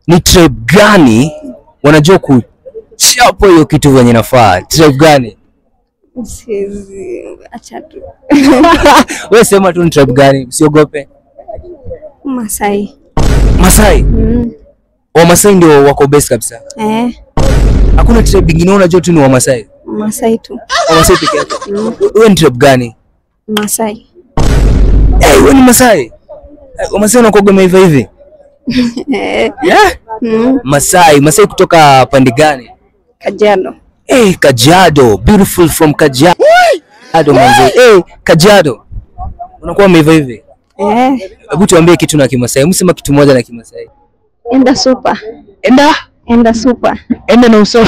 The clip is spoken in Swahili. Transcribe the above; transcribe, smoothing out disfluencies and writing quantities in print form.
Ni tribe gani wanajua kuchapa hiyo kitu venye nafaa? Tribe gani? Siwezi acha tu. Wewe sema tu ni tribe gani, usiogope. Masai. Masai? Wamasai ndio wako best kabisa. Hakuna tribe nyingine unajua tu ni Wamasai? Masai tu. Wamasai pekee yake. Wewe ni tribe gani? Masai. Wewe ni Masai? Wamasai wanakuwa hivi hivi? Yeah? Masai kutoka pande gani? Kajiado. Kajiado, beautiful from Kajiado. Manze. Kajiado. Unakuwa hivi hivi? Hebu tuambie kitu na Kimasai. Msema kitu moja na Kimasai. Enda super. Enda? Enda super. Enda na uso.